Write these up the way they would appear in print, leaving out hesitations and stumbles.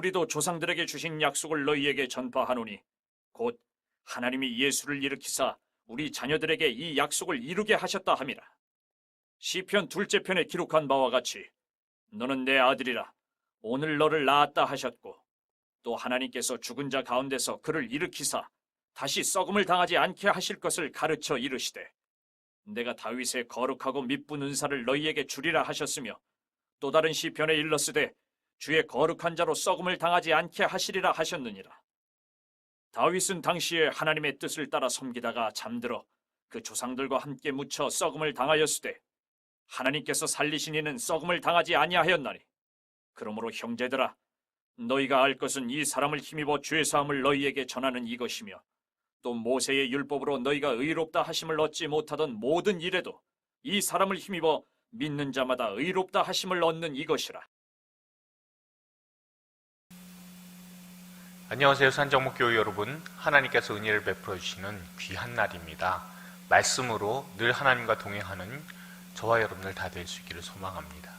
우리도 조상들에게 주신 약속을 너희에게 전파하노니 곧 하나님이 예수를 일으키사 우리 자녀들에게 이 약속을 이루게 하셨다 함이라. 시편 2째 편에 기록한 바와 같이 너는 내 아들이라 오늘 너를 낳았다 하셨고, 또 하나님께서 죽은 자 가운데서 그를 일으키사 다시 썩음을 당하지 않게 하실 것을 가르쳐 이르시되, 내가 다윗의 거룩하고 미쁜 은사를 너희에게 주리라 하셨으며, 또 다른 시편에 일렀으되 주의 거룩한 자로 썩음을 당하지 않게 하시리라 하셨느니라. 다윗은 당시에 하나님의 뜻을 따라 섬기다가 잠들어 그 조상들과 함께 묻혀 썩음을 당하였으되, 하나님께서 살리신 이는 썩음을 당하지 아니하였나니, 그러므로 형제들아, 너희가 알 것은 이 사람을 힘입어 죄사함을 너희에게 전하는 이것이며, 또 모세의 율법으로 너희가 의롭다 하심을 얻지 못하던 모든 일에도 이 사람을 힘입어 믿는 자마다 의롭다 하심을 얻는 이것이라. 안녕하세요, 산정목교회 여러분. 하나님께서 은혜를 베풀어 주시는 귀한 날입니다. 말씀으로 늘 하나님과 동행하는 저와 여러분들 다 될 수 있기를 소망합니다.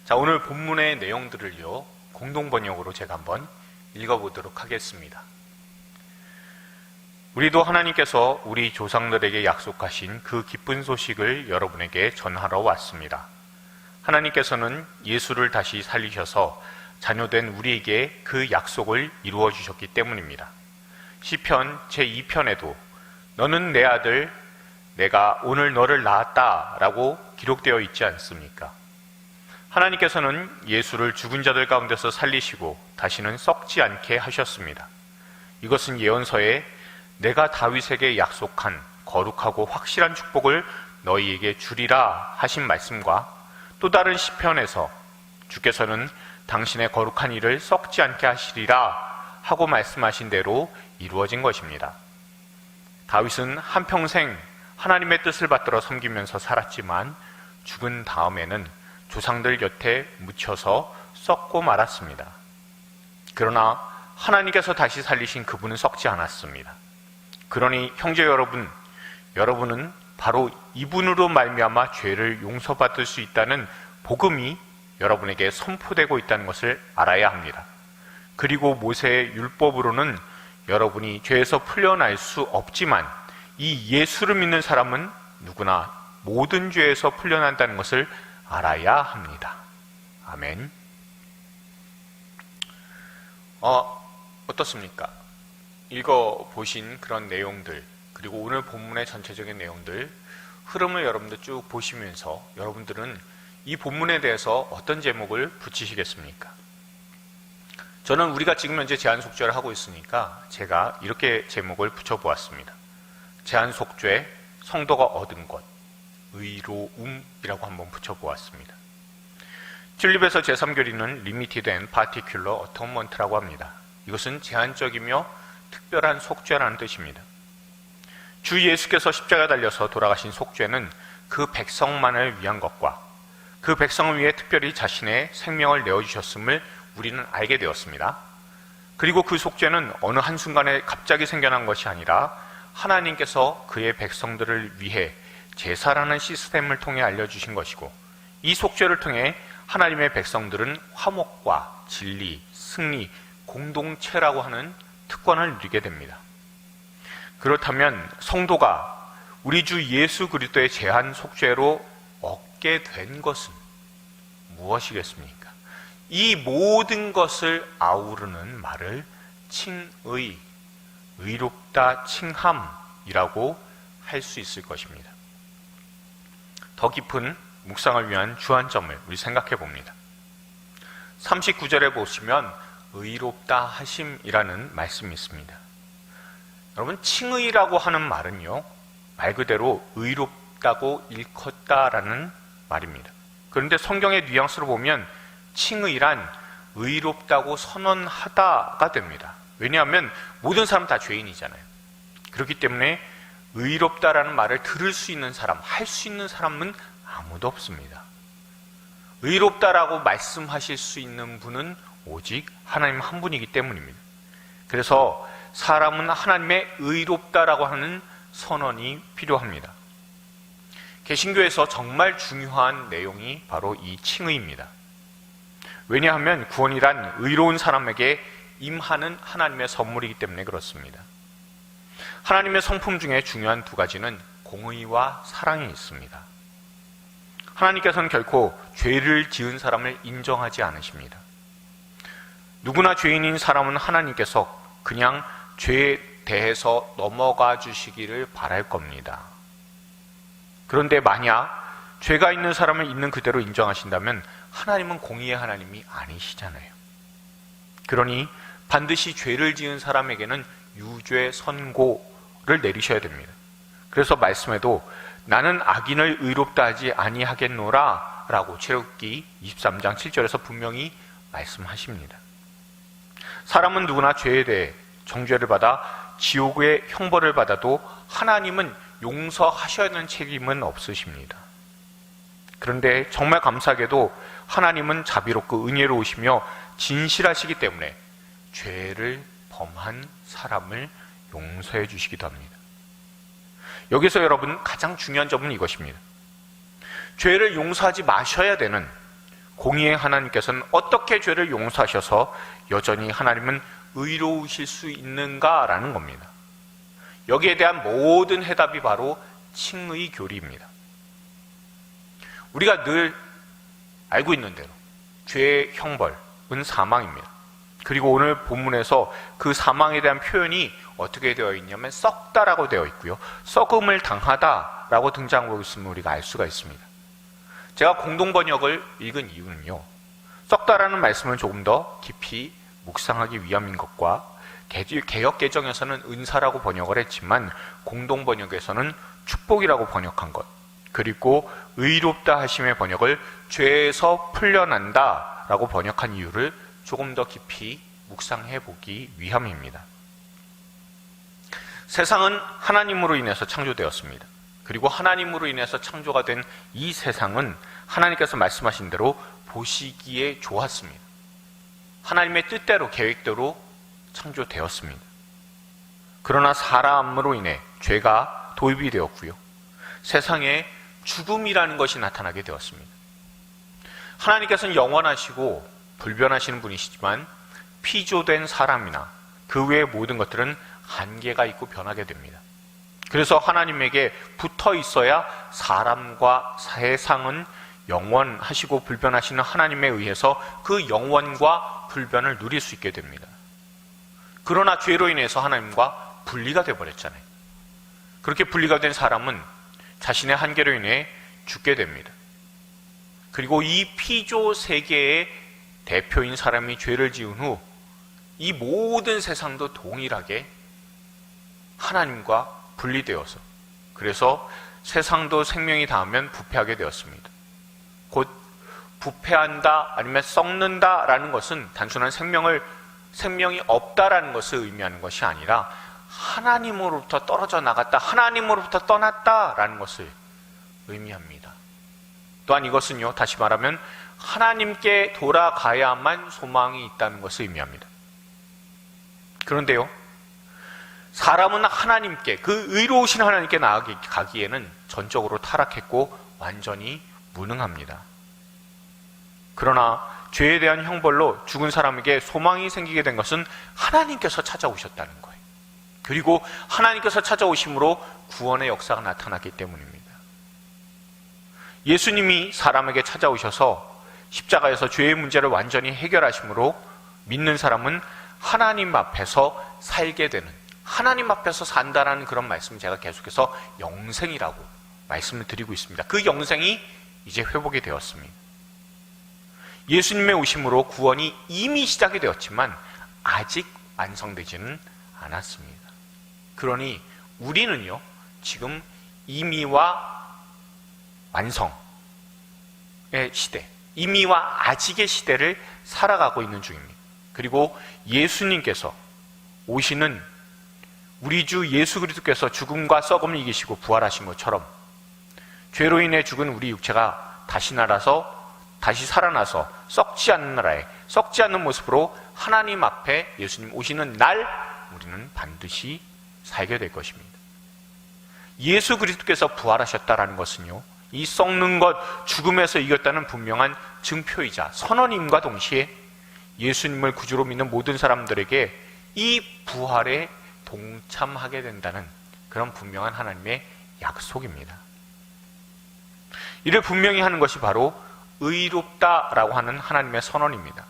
자, 오늘 본문의 내용들을요, 공동 번역으로 제가 한번 읽어보도록 하겠습니다. 우리도 하나님께서 우리 조상들에게 약속하신 그 기쁜 소식을 여러분에게 전하러 왔습니다. 하나님께서는 예수를 다시 살리셔서 자녀된 우리에게 그 약속을 이루어 주셨기 때문입니다. 시편 제2편에도 너는 내 아들, 내가 오늘 너를 낳았다 라고 기록되어 있지 않습니까? 하나님께서는 예수를 죽은 자들 가운데서 살리시고 다시는 썩지 않게 하셨습니다. 이것은 예언서에 내가 다윗에게 약속한 거룩하고 확실한 축복을 너희에게 주리라 하신 말씀과, 또 다른 시편에서 주께서는 당신의 거룩한 일을 썩지 않게 하시리라 하고 말씀하신 대로 이루어진 것입니다. 다윗은 한평생 하나님의 뜻을 받들어 섬기면서 살았지만 죽은 다음에는 조상들 곁에 묻혀서 썩고 말았습니다. 그러나 하나님께서 다시 살리신 그분은 썩지 않았습니다. 그러니 형제 여러분, 여러분은 바로 이분으로 말미암아 죄를 용서받을 수 있다는 복음이 여러분에게 선포되고 있다는 것을 알아야 합니다. 그리고 모세의 율법으로는 여러분이 죄에서 풀려날 수 없지만 이 예수를 믿는 사람은 누구나 모든 죄에서 풀려난다는 것을 알아야 합니다. 아멘. 어떻습니까? 읽어보신 그런 내용들, 그리고 오늘 본문의 전체적인 내용들, 흐름을 여러분들 쭉 보시면서 여러분들은 이 본문에 대해서 어떤 제목을 붙이시겠습니까? 저는 우리가 지금 현재 제한속죄를 하고 있으니까 제가 이렇게 제목을 붙여보았습니다. 제한속죄, 성도가 얻은 것, 의로움이라고 한번 붙여보았습니다. 튤립에서 제3교리는 Limited and Particular Atonement라고 합니다. 이것은 제한적이며 특별한 속죄라는 뜻입니다. 주 예수께서 십자가 달려서 돌아가신 속죄는 그 백성만을 위한 것과 그 백성을 위해 특별히 자신의 생명을 내어주셨음을 우리는 알게 되었습니다. 그리고 그 속죄는 어느 한순간에 갑자기 생겨난 것이 아니라 하나님께서 그의 백성들을 위해 제사라는 시스템을 통해 알려주신 것이고, 이 속죄를 통해 하나님의 백성들은 화목과 진리, 승리, 공동체라고 하는 특권을 누리게 됩니다. 그렇다면 성도가 우리 주 예수 그리스도의 제한 속죄로 얻게 된 것은 무엇이겠습니까? 이 모든 것을 아우르는 말을 칭의, 의롭다 칭함이라고 할 수 있을 것입니다. 더 깊은 묵상을 위한 주안점을 우리 생각해 봅니다. 39절에 보시면 의롭다 하심이라는 말씀이 있습니다. 여러분, 칭의라고 하는 말은요, 말 그대로 의롭다고 일컫다라는 말입니다. 그런데 성경의 뉘앙스로 보면 칭의란 의롭다고 선언하다가 됩니다. 왜냐하면 모든 사람 다 죄인이잖아요. 그렇기 때문에 의롭다라는 말을 들을 수 있는 사람, 할 수 있는 사람은 아무도 없습니다. 의롭다라고 말씀하실 수 있는 분은 오직 하나님 한 분이기 때문입니다. 그래서 사람은 하나님의 의롭다라고 하는 선언이 필요합니다. 개신교에서 정말 중요한 내용이 바로 이 칭의입니다. 왜냐하면 구원이란 의로운 사람에게 임하는 하나님의 선물이기 때문에 그렇습니다. 하나님의 성품 중에 중요한 두 가지는 공의와 사랑이 있습니다. 하나님께서는 결코 죄를 지은 사람을 인정하지 않으십니다. 누구나 죄인인 사람은 하나님께서 그냥 죄에 대해서 넘어가 주시기를 바랄 겁니다. 그런데 만약 죄가 있는 사람을 있는 그대로 인정하신다면 하나님은 공의의 하나님이 아니시잖아요. 그러니 반드시 죄를 지은 사람에게는 유죄 선고를 내리셔야 됩니다. 그래서 말씀에도 나는 악인을 의롭다 하지 아니하겠노라 라고 출애굽기 23장 7절에서 분명히 말씀하십니다. 사람은 누구나 죄에 대해 정죄를 받아 지옥의 형벌을 받아도 하나님은 용서하셔야 하는 책임은 없으십니다. 그런데 정말 감사하게도 하나님은 자비롭고 은혜로우시며 진실하시기 때문에 죄를 범한 사람을 용서해 주시기도 합니다. 여기서 여러분 가장 중요한 점은 이것입니다. 죄를 용서하지 마셔야 되는 공의의 하나님께서는 어떻게 죄를 용서하셔서 여전히 하나님은 의로우실 수 있는가라는 겁니다. 여기에 대한 모든 해답이 바로 칭의 교리입니다. 우리가 늘 알고 있는 대로 죄의 형벌은 사망입니다. 그리고 오늘 본문에서 그 사망에 대한 표현이 어떻게 되어 있냐면 썩다라고 되어 있고요. 썩음을 당하다라고 등장하고 있음을 우리가 알 수가 있습니다. 제가 공동번역을 읽은 이유는요. 썩다라는 말씀을 조금 더 깊이 묵상하기 위함인 것과 개역개정에서는 은사라고 번역을 했지만 공동번역에서는 축복이라고 번역한 것, 그리고 의롭다 하심의 번역을 죄에서 풀려난다 라고 번역한 이유를 조금 더 깊이 묵상해 보기 위함입니다. 세상은 하나님으로 인해서 창조되었습니다. 그리고 하나님으로 인해서 창조가 된 이 세상은 하나님께서 말씀하신 대로 보시기에 좋았습니다. 하나님의 뜻대로 계획대로 창조되었습니다. 그러나 사람으로 인해 죄가 도입이 되었고요. 세상에 죽음이라는 것이 나타나게 되었습니다. 하나님께서는 영원하시고 불변하시는 분이시지만 피조된 사람이나 그 외의 모든 것들은 한계가 있고 변하게 됩니다. 그래서 하나님에게 붙어 있어야 사람과 세상은 영원하시고 불변하시는 하나님에 의해서 그 영원과 불변을 누릴 수 있게 됩니다. 그러나 죄로 인해서 하나님과 분리가 되어버렸잖아요. 그렇게 분리가 된 사람은 자신의 한계로 인해 죽게 됩니다. 그리고 이 피조 세계의 대표인 사람이 죄를 지은 후 이 모든 세상도 동일하게 하나님과 분리되어서, 그래서 세상도 생명이 닿으면 부패하게 되었습니다. 곧 부패한다 아니면 썩는다 라는 것은 단순한 생명이 없다라는 것을 의미하는 것이 아니라 하나님으로부터 떨어져 나갔다, 하나님으로부터 떠났다라는 것을 의미합니다. 또한 이것은요, 다시 말하면 하나님께 돌아가야만 소망이 있다는 것을 의미합니다. 그런데요, 사람은 하나님께, 그 의로우신 하나님께 나아가기에는 전적으로 타락했고 완전히 무능합니다. 그러나 죄에 대한 형벌로 죽은 사람에게 소망이 생기게 된 것은 하나님께서 찾아오셨다는 거예요. 그리고 하나님께서 찾아오심으로 구원의 역사가 나타났기 때문입니다. 예수님이 사람에게 찾아오셔서 십자가에서 죄의 문제를 완전히 해결하심으로 믿는 사람은 하나님 앞에서 살게 되는, 하나님 앞에서 산다라는 그런 말씀을 제가 계속해서 영생이라고 말씀을 드리고 있습니다. 그 영생이 이제 회복이 되었습니다. 예수님의 오심으로 구원이 이미 시작이 되었지만 아직 완성되지는 않았습니다. 그러니 우리는요, 지금 이미와 완성의 시대, 이미와 아직의 시대를 살아가고 있는 중입니다. 그리고 예수님께서 오시는, 우리 주 예수 그리스도께서 죽음과 썩음을 이기시고 부활하신 것처럼 죄로 인해 죽은 우리 육체가 다시 살아나서 썩지 않는 나라에, 썩지 않는 모습으로 하나님 앞에 예수님 오시는 날 우리는 반드시 살게 될 것입니다. 예수 그리스도께서 부활하셨다라는 것은요, 이 썩는 것, 죽음에서 이겼다는 분명한 증표이자 선언임과 동시에 예수님을 구주로 믿는 모든 사람들에게 이 부활에 동참하게 된다는 그런 분명한 하나님의 약속입니다. 이를 분명히 하는 것이 바로 의롭다라고 하는 하나님의 선언입니다.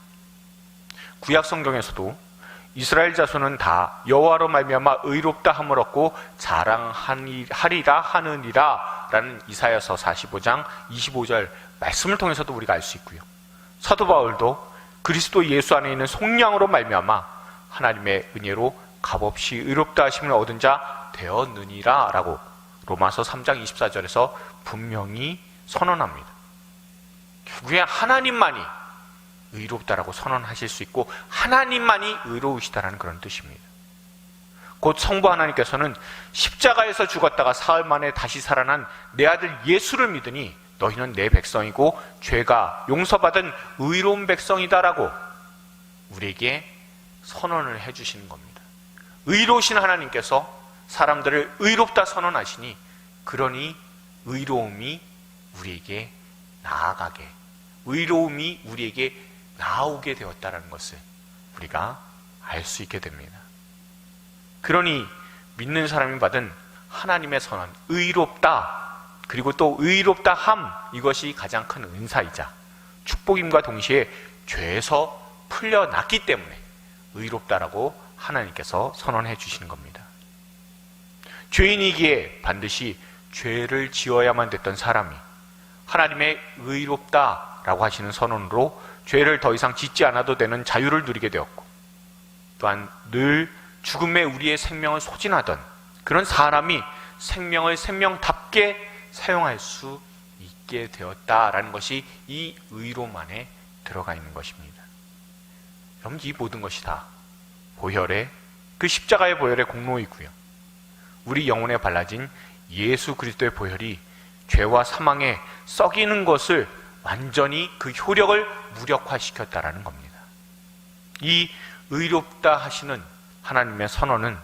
구약 성경에서도 이스라엘 자손은 다 여호와로 말미암아 의롭다 함을 얻고 자랑하리라 하느니라 라는 이사야서 45장 25절 말씀을 통해서도 우리가 알 수 있고요. 사도 바울도 그리스도 예수 안에 있는 속량으로 말미암아 하나님의 은혜로 값없이 의롭다 하심을 얻은 자 되었느니라 라고 로마서 3장 24절에서 분명히 선언합니다. 결국에 하나님만이 의롭다라고 선언하실 수 있고 하나님만이 의로우시다라는 그런 뜻입니다. 곧 성부 하나님께서는 십자가에서 죽었다가 사흘 만에 다시 살아난 내 아들 예수를 믿으니 너희는 내 백성이고 죄가 용서받은 의로운 백성이다라고 우리에게 선언을 해주시는 겁니다. 의로우신 하나님께서 사람들을 의롭다 선언하시니 그러니 의로움이 우리에게 나아가게, 의로움이 우리에게 나오게 되었다는 것을 우리가 알 수 있게 됩니다. 그러니 믿는 사람이 받은 하나님의 선언, 의롭다, 그리고 또 의롭다 함, 이것이 가장 큰 은사이자 축복임과 동시에 죄에서 풀려났기 때문에 의롭다라고 하나님께서 선언해 주시는 겁니다. 죄인이기에 반드시 죄를 지어야만 됐던 사람이 하나님의 의롭다라고 하시는 선언으로 죄를 더 이상 짓지 않아도 되는 자유를 누리게 되었고, 또한 늘 죽음에 우리의 생명을 소진하던 그런 사람이 생명을 생명답게 사용할 수 있게 되었다라는 것이 이 의로만에 들어가 있는 것입니다. 여러분, 이 모든 것이 다 보혈의, 그 십자가의 보혈의 공로이고요, 우리 영혼에 발라진 예수 그리스도의 보혈이 죄와 사망에 썩이는 것을 완전히 그 효력을 무력화시켰다라는 겁니다. 이 의롭다 하시는 하나님의 선언은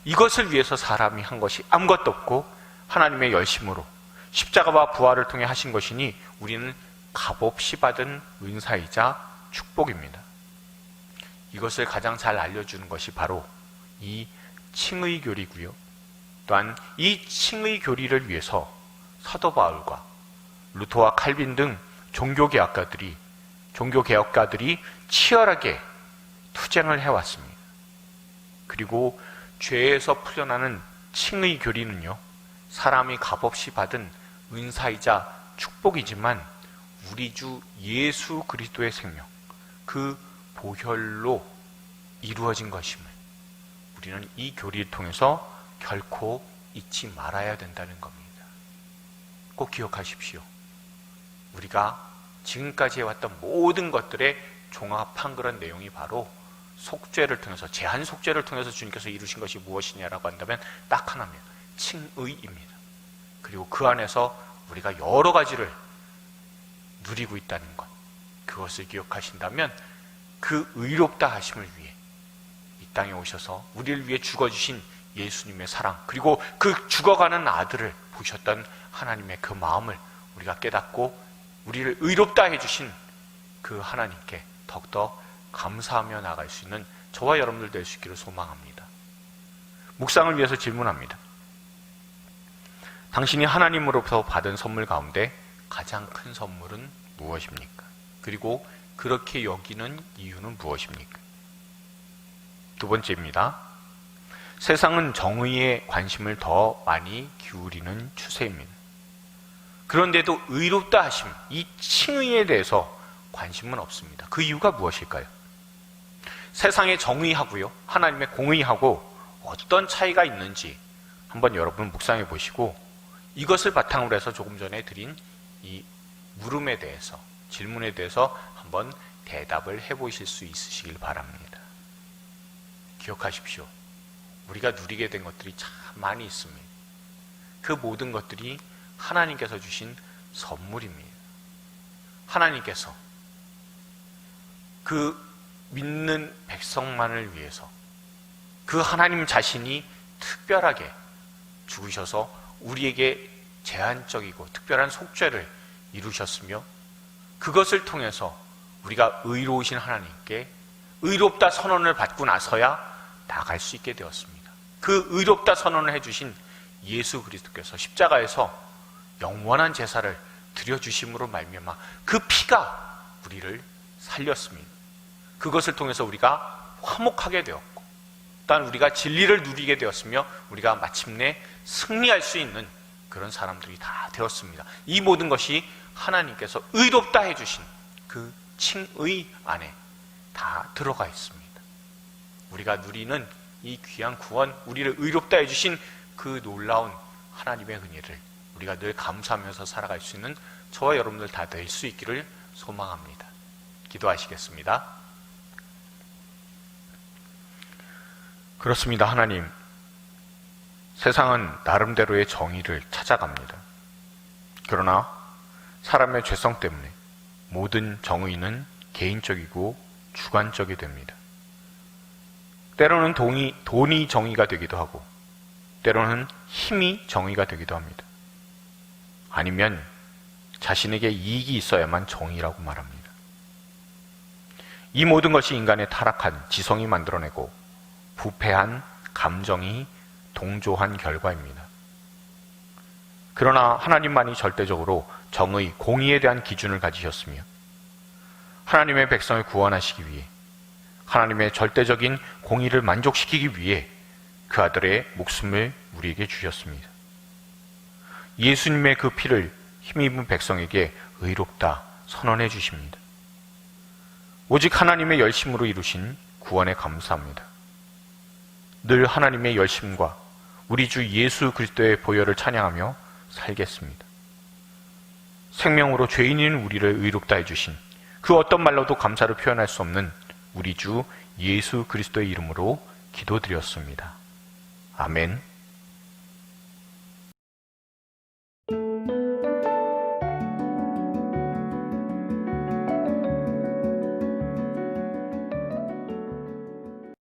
이것을 위해서 사람이 한 것이 아무것도 없고 하나님의 열심으로 십자가와 부활을 통해 하신 것이니 우리는 값없이 받은 은사이자 축복입니다. 이것을 가장 잘 알려주는 것이 바로 이 칭의교리고요. 또한 이 칭의교리를 위해서 사도 바울과 루터와 칼빈 등 종교개혁가들이 치열하게 투쟁을 해왔습니다. 그리고 죄에서 풀려나는 칭의 교리는요, 사람이 값없이 받은 은사이자 축복이지만 우리 주 예수 그리스도의 생명, 그 보혈로 이루어진 것임을 우리는 이 교리를 통해서 결코 잊지 말아야 된다는 겁니다. 꼭 기억하십시오. 우리가 지금까지 해왔던 모든 것들의 종합한 그런 내용이 바로 속죄를 통해서, 제한 속죄를 통해서 주님께서 이루신 것이 무엇이냐라고 한다면 딱 하나입니다. 칭의입니다. 그리고 그 안에서 우리가 여러 가지를 누리고 있다는 것, 그것을 기억하신다면 그 의롭다 하심을 위해 이 땅에 오셔서 우리를 위해 죽어주신 예수님의 사랑, 그리고 그 죽어가는 아들을 보셨던 하나님의 그 마음을 우리가 깨닫고 우리를 의롭다 해주신 그 하나님께 더욱더 감사하며 나아갈 수 있는 저와 여러분들 될 수 있기를 소망합니다. 묵상을 위해서 질문합니다. 당신이 하나님으로부터 받은 선물 가운데 가장 큰 선물은 무엇입니까? 그리고 그렇게 여기는 이유는 무엇입니까? 두 번째입니다. 세상은 정의에 관심을 더 많이 기울이는 추세입니다. 그런데도 의롭다 하심, 이 칭의에 대해서 관심은 없습니다. 그 이유가 무엇일까요? 세상의 정의하고요, 하나님의 공의하고 어떤 차이가 있는지 한번 여러분 묵상해 보시고 이것을 바탕으로 해서 조금 전에 드린 이 물음에 대해서, 질문에 대해서 한번 대답을 해보실 수 있으시길 바랍니다. 기억하십시오. 우리가 누리게 된 것들이 참 많이 있습니다. 그 모든 것들이 하나님께서 주신 선물입니다. 하나님께서 그 믿는 백성만을 위해서 그 하나님 자신이 특별하게 죽으셔서 우리에게 제한적이고 특별한 속죄를 이루셨으며 그것을 통해서 우리가 의로우신 하나님께 의롭다 선언을 받고 나서야 나갈 수 있게 되었습니다. 그 의롭다 선언을 해주신 예수 그리스도께서 십자가에서 영원한 제사를 드려주심으로 말미암아 그 피가 우리를 살렸습니다. 그것을 통해서 우리가 화목하게 되었고 또한 우리가 진리를 누리게 되었으며 우리가 마침내 승리할 수 있는 그런 사람들이 다 되었습니다. 이 모든 것이 하나님께서 의롭다 해주신 그 칭의 안에 다 들어가 있습니다. 우리가 누리는 이 귀한 구원, 우리를 의롭다 해주신 그 놀라운 하나님의 은혜를 우리가 늘 감사하면서 살아갈 수 있는 저와 여러분들 다 될 수 있기를 소망합니다. 기도하시겠습니다. 그렇습니다. 하나님, 세상은 나름대로의 정의를 찾아갑니다. 그러나 사람의 죄성 때문에 모든 정의는 개인적이고 주관적이 됩니다. 때로는 돈이 정의가 되기도 하고 때로는 힘이 정의가 되기도 합니다. 아니면 자신에게 이익이 있어야만 정의라고 말합니다. 이 모든 것이 인간의 타락한 지성이 만들어내고 부패한 감정이 동조한 결과입니다. 그러나 하나님만이 절대적으로 정의, 공의에 대한 기준을 가지셨으며 하나님의 백성을 구원하시기 위해 하나님의 절대적인 공의를 만족시키기 위해 그 아들의 목숨을 우리에게 주셨습니다. 예수님의 그 피를 힘입은 백성에게 의롭다 선언해 주십니다. 오직 하나님의 열심으로 이루신 구원에 감사합니다. 늘 하나님의 열심과 우리 주 예수 그리스도의 보혈을 찬양하며 살겠습니다. 생명으로 죄인인 우리를 의롭다 해주신 그 어떤 말로도 감사를 표현할 수 없는 우리 주 예수 그리스도의 이름으로 기도드렸습니다. 아멘.